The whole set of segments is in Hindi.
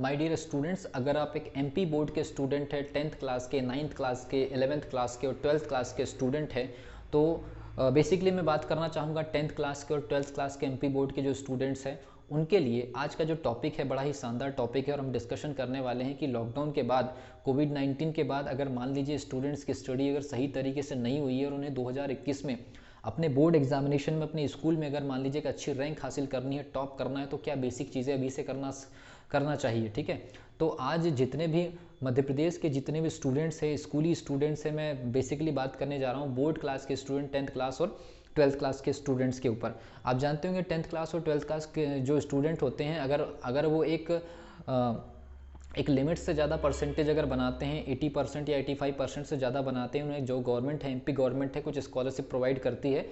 माय डियर स्टूडेंट्स, अगर आप एक एमपी बोर्ड के स्टूडेंट हैं, 10th क्लास के, 9th क्लास के, 11th क्लास के और 12th क्लास के स्टूडेंट हैं, तो बेसिकली मैं बात करना चाहूँगा 10th क्लास के और 12th क्लास के एमपी बोर्ड के जो स्टूडेंट्स हैं उनके लिए आज का जो टॉपिक है बड़ा ही शानदार टॉपिक है। और हम डिस्कशन करने वाले हैं कि लॉकडाउन के बाद, कोविड-19 के बाद अगर मान लीजिए स्टूडेंट्स की स्टडी अगर सही तरीके से नहीं हुई है और उन्हें 2021 में अपने बोर्ड एग्जामिनेशन में अपने स्कूल में अगर मान लीजिए एक अच्छी रैंक हासिल करनी है, टॉप करना है, तो क्या बेसिक चीज़ें अभी से करना चाहिए। ठीक है, तो आज जितने भी मध्य प्रदेश के जितने भी स्टूडेंट्स हैं, स्कूली स्टूडेंट्स हैं, मैं बेसिकली बात करने जा रहा हूँ बोर्ड क्लास के स्टूडेंट, 10th क्लास और 12th क्लास के स्टूडेंट्स के ऊपर। आप जानते होंगे 10th क्लास और 12th क्लास के जो स्टूडेंट होते हैं, अगर वो एक लिमिट से ज़्यादा परसेंटेज अगर बनाते हैं, 80% या 85% से ज़्यादा बनाते हैं, उन्हें जो गवर्नमेंट है, एमपी गवर्नमेंट है, कुछ स्कॉलरशिप प्रोवाइड करती है।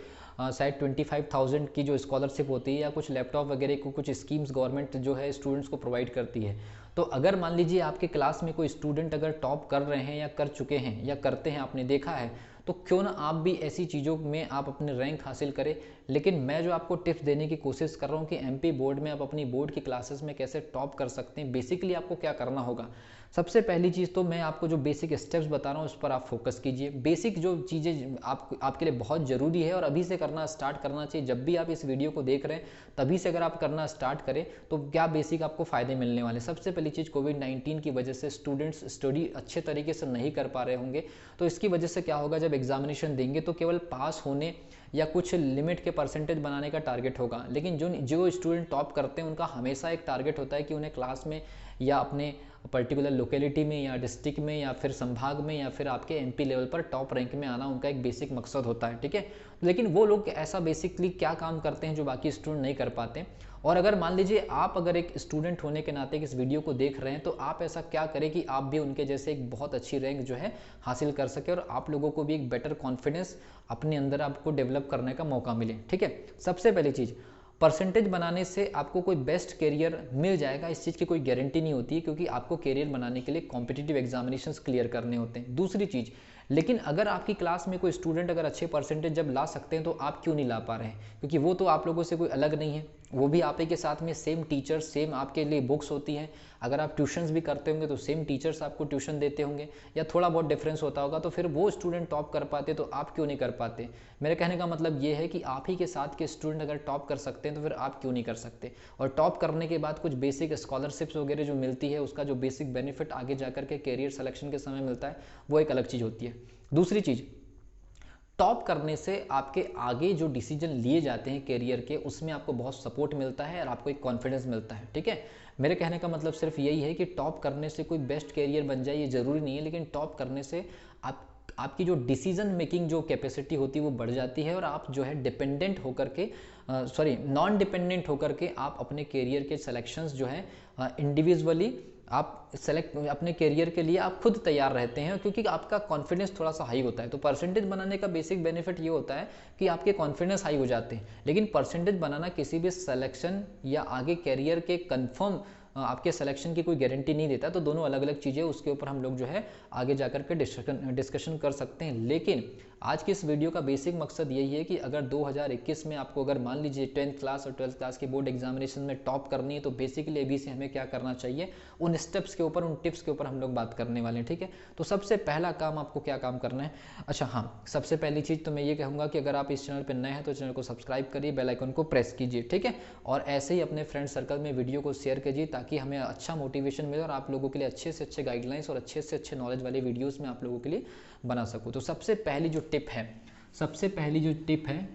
शायद 25,000 की जो स्कॉलरशिप होती है या कुछ लैपटॉप वगैरह को कुछ स्कीम्स गवर्नमेंट जो है स्टूडेंट्स को प्रोवाइड करती है। तो अगर मान लीजिए आपके क्लास में कोई स्टूडेंट अगर टॉप कर रहे हैं या कर चुके हैं या करते हैं, आपने देखा है, तो क्यों ना आप भी ऐसी चीज़ों में आप अपने रैंक हासिल करें। लेकिन मैं जो आपको टिप्स देने की कोशिश कर रहा हूँ कि एमपी बोर्ड में आप अपनी बोर्ड की क्लासेस में कैसे टॉप कर सकते हैं। बेसिकली आपको क्या करना होगा, सबसे पहली चीज़ तो मैं आपको जो बेसिक स्टेप्स बता रहा हूँ उस पर आप फोकस कीजिए। बेसिक जो चीज़ें आपके लिए बहुत ज़रूरी है और अभी से करना स्टार्ट करना चाहिए। जब भी आप इस वीडियो को देख रहे हैं तभी से अगर आप करना स्टार्ट करें तो क्या बेसिक आपको फ़ायदे मिलने वाले। सबसे पहली चीज़, कोविड-19 की वजह से स्टूडेंट्स स्टडी अच्छे तरीके से नहीं कर पा रहे होंगे, तो इसकी वजह से क्या होगा, जब एग्जामिनेशन देंगे तो केवल पास होने या कुछ लिमिट के परसेंटेज बनाने का टारगेट होगा। लेकिन जो स्टूडेंट टॉप करते हैं उनका हमेशा एक टारगेट होता है कि उन्हें क्लास में या अपने पर्टिकुलर लोकेलिटी में या डिस्ट्रिक्ट में या फिर संभाग में या फिर आपके एमपी लेवल पर टॉप रैंक में आना उनका एक बेसिक मकसद होता है। ठीक है, लेकिन वो लोग ऐसा बेसिकली क्या काम करते हैं जो बाकी स्टूडेंट नहीं कर पाते। और अगर मान लीजिए आप अगर एक स्टूडेंट होने के नाते इस वीडियो को देख रहे हैं तो आप ऐसा क्या करें कि आप भी उनके जैसे एक बहुत अच्छी रैंक जो है हासिल कर सके और आप लोगों को भी एक बेटर कॉन्फिडेंस अपने अंदर आपको डेवलप करने का मौका मिले। ठीक है, सबसे पहली चीज़, परसेंटेज बनाने से आपको कोई बेस्ट करियर मिल जाएगा, इस चीज़ की कोई गारंटी नहीं होती है, क्योंकि आपको करियर बनाने के लिए कॉम्पिटिटिव एग्जामिनेशंस क्लियर करने होते हैं। दूसरी चीज़, लेकिन अगर आपकी क्लास में कोई स्टूडेंट अगर अच्छे परसेंटेज जब ला सकते हैं तो आप क्यों नहीं ला पा रहे हैं, क्योंकि वो तो आप लोगों से कोई अलग नहीं है, वो भी आप ही के साथ में सेम टीचर्स, सेम आपके लिए बुक्स होती हैं। अगर आप ट्यूशन्स भी करते होंगे तो सेम टीचर्स आपको ट्यूशन देते होंगे या थोड़ा बहुत डिफरेंस होता होगा, तो फिर वो स्टूडेंट टॉप कर पाते तो आप क्यों नहीं कर पाते। मेरे कहने का मतलब ये है कि आप ही के साथ के स्टूडेंट अगर टॉप कर सकते हैं तो फिर आप क्यों नहीं कर सकते। और टॉप करने के बाद कुछ बेसिक स्कॉलरशिप्स वगैरह जो मिलती है उसका जो बेसिक बेनिफिट आगे जाकर के करियर सिलेक्शन के समय मिलता है वो एक अलग चीज़ होती है। दूसरी चीज़, टॉप करने से आपके आगे जो डिसीजन लिए जाते हैं करियर के उसमें आपको बहुत सपोर्ट मिलता है और आपको एक कॉन्फिडेंस मिलता है। ठीक है, मेरे कहने का मतलब सिर्फ यही है कि टॉप करने से कोई बेस्ट करियर बन जाए ये ज़रूरी नहीं है, लेकिन टॉप करने से आपकी जो डिसीजन मेकिंग जो कैपेसिटी होती है वो बढ़ जाती है और आप जो है डिपेंडेंट होकर के नॉन डिपेंडेंट होकर के आप अपने करियर के सिलेक्शंस जो है इंडिविजुअली आप सेलेक्ट अपने करियर के लिए आप खुद तैयार रहते हैं, क्योंकि आपका कॉन्फिडेंस थोड़ा सा हाई होता है। तो परसेंटेज बनाने का बेसिक बेनिफिट ये होता है कि आपके कॉन्फिडेंस हाई हो जाते हैं, लेकिन परसेंटेज बनाना किसी भी सिलेक्शन या आगे करियर के कंफर्म आपके सिलेक्शन की कोई गारंटी नहीं देता। तो दोनों अलग अलग चीज़ें, उसके ऊपर हम लोग जो है आगे जाकर के डिस्कशन कर सकते हैं। लेकिन आज की इस वीडियो का बेसिक मकसद यही है कि अगर 2021 में आपको अगर मान लीजिए 10th क्लास और 12th क्लास के बोर्ड एग्जामिनेशन में टॉप करनी है तो बेसिकली अभी से हमें क्या करना चाहिए, उन स्टेप्स के ऊपर, उन टिप्स के ऊपर हम लोग बात करने वाले हैं। ठीक है, तो सबसे पहला काम आपको क्या काम करना है। अच्छा हाँ, सबसे पहली चीज़ तो मैं ये कहूँगा कि अगर आप इस चैनल पर नए हैं तो चैनल को सब्सक्राइब करिए, बेल आइकन को प्रेस कीजिए। ठीक है, और ऐसे ही अपने फ्रेंड सर्कल में वीडियो को शेयर कीजिए ताकि हमें अच्छा मोटिवेशन मिले और आप लोगों के लिए अच्छे से अच्छे गाइडलाइंस और अच्छे से अच्छे नॉलेज वाले वीडियोस में आप लोगों के लिए बना सकूँ। तो सबसे पहली जो टिप है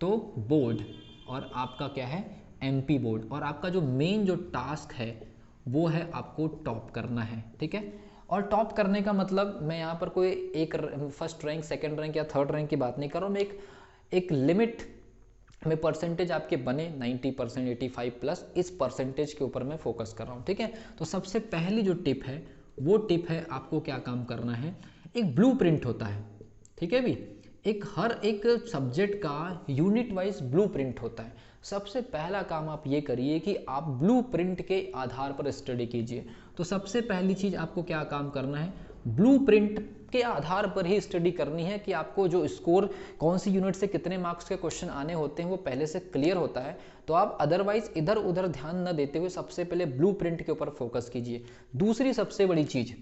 तो बोर्ड और आपका क्या है, एमपी बोर्ड, और आपका जो मेन जो टास्क है वो है आपको टॉप करना है। ठीक है, और टॉप करने का मतलब मैं यहाँ पर कोई एक फर्स्ट रैंक, सेकंड रैंक या थर्ड रैंक की बात नहीं कर रहा हूँ। मैं एक लिमिट में परसेंटेज आपके बने 90%, 85 प्लस, इस परसेंटेज के ऊपर मैं फोकस कर रहा हूँ। ठीक है, तो सबसे पहली जो टिप है वो टिप है आपको क्या काम करना है, एक ब्लूप्रिंट होता है। ठीक है भी, हर एक सब्जेक्ट का यूनिट वाइज ब्लूप्रिंट होता है। सबसे पहला काम आप ये करिए कि आप ब्लूप्रिंट के आधार पर स्टडी कीजिए। तो सबसे पहली चीज़ आपको क्या काम करना है, ब्लूप्रिंट उसके आधार पर ही स्टडी करनी है कि आपको जो स्कोर कौन सी यूनिट से कितने मार्क्स के क्वेश्चन आने होते हैं वो पहले से क्लियर होता है। तो आप अदरवाइज इधर उधर ध्यान न देते हुए सबसे पहले ब्लूप्रिंट के ऊपर फोकस कीजिए। दूसरी सबसे बड़ी चीज,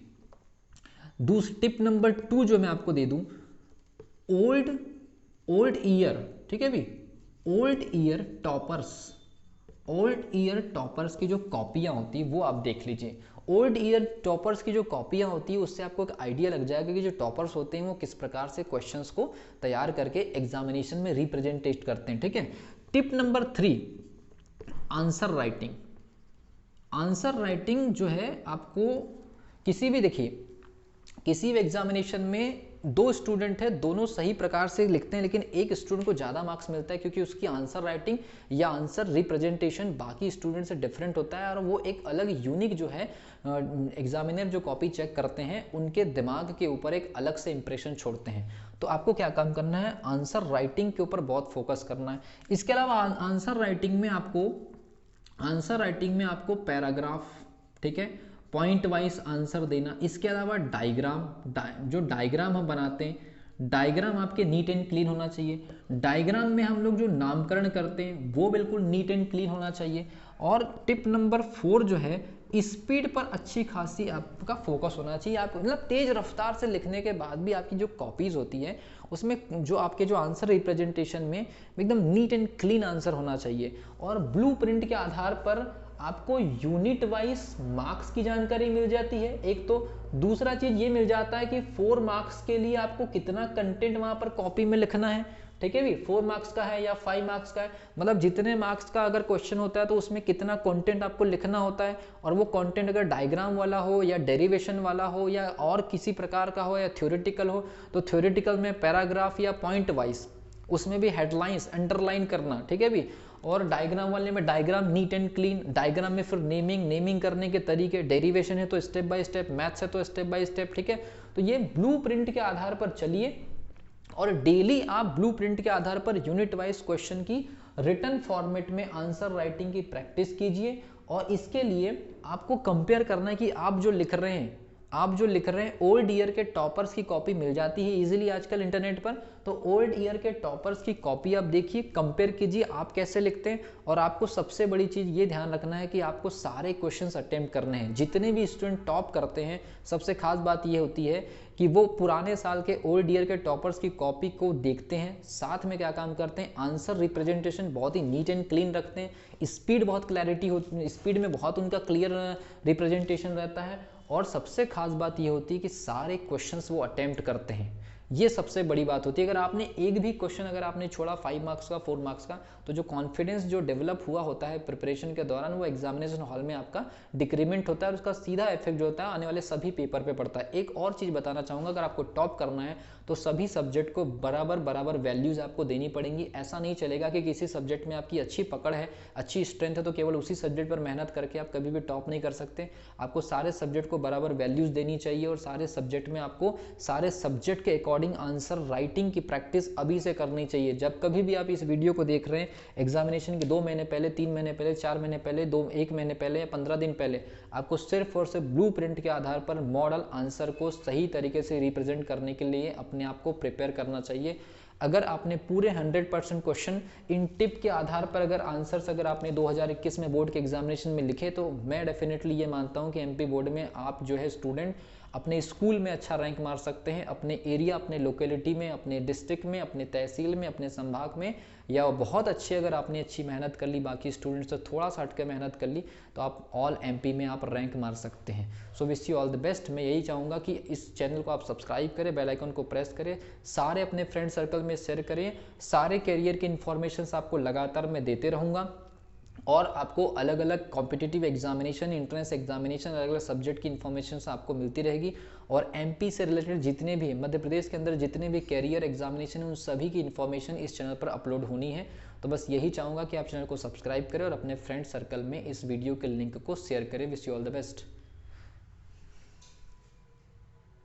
टिप नंबर 2 जो मैं आपको दे दूं, ओल्ड ईयर, ठीक है भी, ओल्ड ईयर टॉपर्स की जो कॉपियां होती है वो आप देख लीजिए। ओल्ड ईयर टॉपर्स की जो कॉपियां होती है उससे आपको एक आइडिया लग जाएगा कि जो टॉपर्स होते हैं वो किस प्रकार से क्वेश्चंस को तैयार करके एग्जामिनेशन में रिप्रेजेंटेट करते हैं, ठीक है। Tip number 3, answer writing. Answer writing जो है आपको किसी भी, देखिए किसी भी एग्जामिनेशन में 2 स्टूडेंट है, दोनों सही प्रकार से लिखते हैं, लेकिन एक स्टूडेंट को ज़्यादा मार्क्स मिलता है क्योंकि उसकी आंसर राइटिंग या आंसर रिप्रेजेंटेशन बाकी स्टूडेंट से डिफरेंट होता है, और वो एक अलग यूनिक जो है एग्जामिनर जो कॉपी चेक करते हैं उनके दिमाग के ऊपर एक अलग से इंप्रेशन छोड़ते हैं। तो आपको क्या काम करना है, आंसर राइटिंग के ऊपर बहुत फोकस करना है। इसके अलावा आंसर राइटिंग में आपको पैराग्राफ, ठीक है, पॉइंट वाइज आंसर देना। इसके अलावा जो डायग्राम हम बनाते हैं, डायग्राम आपके नीट एंड क्लीन होना चाहिए। डायग्राम में हम लोग जो नामकरण करते हैं वो बिल्कुल नीट एंड क्लीन होना चाहिए। और टिप नंबर 4 जो है, स्पीड पर अच्छी खासी आपका फोकस होना चाहिए। आप मतलब तेज रफ्तार से लिखने के बाद भी आपकी जो कॉपीज होती है उसमें जो आपके जो आंसर रिप्रेजेंटेशन में एकदम नीट एंड क्लीन आंसर होना चाहिए। और ब्लूप्रिंट के आधार पर आपको यूनिट वाइज मार्क्स की जानकारी मिल जाती है एक तो, दूसरा चीज ये मिल जाता है कि 4 मार्क्स के लिए आपको कितना कंटेंट वहां पर कॉपी में लिखना है, ठीक है भी, 4 मार्क्स का है या 5 मार्क्स का है, मतलब जितने मार्क्स का अगर क्वेश्चन होता है तो उसमें कितना कंटेंट आपको लिखना होता है। और वो कंटेंट अगर डायग्राम वाला हो या डेरिवेशन वाला हो या और किसी प्रकार का हो या थ्योरेटिकल हो, तो थ्योरेटिकल में पैराग्राफ या पॉइंट वाइज, उसमें भी हेडलाइंस अंडरलाइन करना, ठीक है भी। और डायग्राम वाले में diagram neat and clean, diagram में फिर नेमिंग करने के तरीके, डेरिवेशन है तो स्टेप बाय स्टेप, मैथ्स है तो स्टेप बाय स्टेप, ठीक है। तो ये ब्लूप्रिंट के आधार पर चलिए और डेली आप ब्लूप्रिंट के आधार पर यूनिट वाइज क्वेश्चन की रिटन फॉर्मेट में आंसर राइटिंग की प्रैक्टिस कीजिए। और इसके लिए आपको कंपेयर करना है कि आप जो लिख रहे हैं ओल्ड ईयर के टॉपर्स की कॉपी मिल जाती है इजीली आजकल इंटरनेट पर, तो ओल्ड ईयर के टॉपर्स की कॉपी आप देखिए, कंपेयर कीजिए आप कैसे लिखते हैं। और आपको सबसे बड़ी चीज ये ध्यान रखना है कि आपको सारे क्वेश्चंस अटेम्प्ट करने हैं। जितने भी स्टूडेंट टॉप करते हैं, सबसे खास बात ये होती है कि वो पुराने साल के ओल्ड ईयर के टॉपर्स की कॉपी को देखते हैं, साथ में क्या काम करते हैं, आंसर रिप्रेजेंटेशन बहुत ही नीट एंड क्लीन रखते हैं, स्पीड बहुत क्लैरिटी होती है, स्पीड में बहुत उनका क्लियर रिप्रेजेंटेशन रहता है। और सबसे खास बात ये होती है कि सारे क्वेश्चंस वो अटेम्प्ट करते हैं, ये सबसे बड़ी बात होती है। अगर आपने एक भी क्वेश्चन अगर आपने छोड़ा 5 मार्क्स का, 4 मार्क्स का, तो जो कॉन्फिडेंस जो डेवलप हुआ होता है प्रिपरेशन के दौरान, वो एग्जामिनेशन हॉल में आपका डिक्रीमेंट होता है और उसका सीधा इफेक्ट जो होता है आने वाले सभी पेपर पे पड़ता है। एक और चीज़ बताना चाहूँगा, अगर आपको टॉप करना है तो सभी सब्जेक्ट को बराबर वैल्यूज आपको देनी पड़ेंगी। ऐसा नहीं चलेगा कि किसी सब्जेक्ट में आपकी अच्छी पकड़ है, अच्छी स्ट्रेंथ है, तो केवल उसी सब्जेक्ट पर मेहनत करके आप कभी भी टॉप नहीं कर सकते। आपको सारे सब्जेक्ट को बराबर वैल्यूज देनी चाहिए और सारे सब्जेक्ट में आपको सारे सब्जेक्ट के अकॉर्डिंग आंसर राइटिंग की प्रैक्टिस अभी से करनी चाहिए। जब कभी भी आप इस वीडियो को देख रहे हैं, एग्जामिनेशन के 2 महीने पहले, 3 महीने पहले, 4 महीने पहले, 1 महीने पहले या 15 दिन पहले, आपको सिर्फ और सिर्फ ब्लूप्रिंट के आधार पर मॉडल आंसर को सही तरीके से रिप्रेजेंट करने के लिए अपने आप को प्रिपेयर करना चाहिए। अगर आपने पूरे 100% क्वेश्चन इन टिप के आधार पर अगर आंसर्स अगर आपने 2021 में बोर्ड के एग्जामिनेशन में लिखे, तो मैं डेफिनेटली ये मानता हूँ कि एमपी बोर्ड में आप जो है स्टूडेंट अपने स्कूल में अच्छा रैंक मार सकते हैं, अपने एरिया, अपने लोकेलिटी में, अपने डिस्ट्रिक्ट में, अपने तहसील में, अपने संभाग में, या बहुत अच्छे अगर आपने अच्छी मेहनत कर ली, बाकी स्टूडेंट्स से थोड़ा सा हटकर मेहनत कर ली, तो आप ऑल एमपी में आप रैंक मार सकते हैं। So wish you all the best. मैं यही चाहूँगा कि इस चैनल को आप सब्सक्राइब करें, बेल आइकन को प्रेस करें, सारे अपने फ्रेंड सर्कल में शेयर करें। सारे कैरियर की इन्फॉर्मेशन आपको लगातार मैं देते रहूँगा और आपको अलग अलग कॉम्पिटिटिव एग्जामिनेशन, एंट्रेंस एग्जामिनेशन, अलग अलग सब्जेक्ट की इन्फॉर्मेशन आपको मिलती रहेगी। और एमपी से रिलेटेड जितने भी, मध्य प्रदेश के अंदर जितने भी कैरियर एग्जामिनेशन हैं, उन सभी की इन्फॉर्मेशन इस चैनल पर अपलोड होनी है। तो बस यही चाहूँगा कि आप चैनल को सब्सक्राइब करें और अपने फ्रेंड सर्कल में इस वीडियो के लिंक को शेयर करें। Wish you all the best.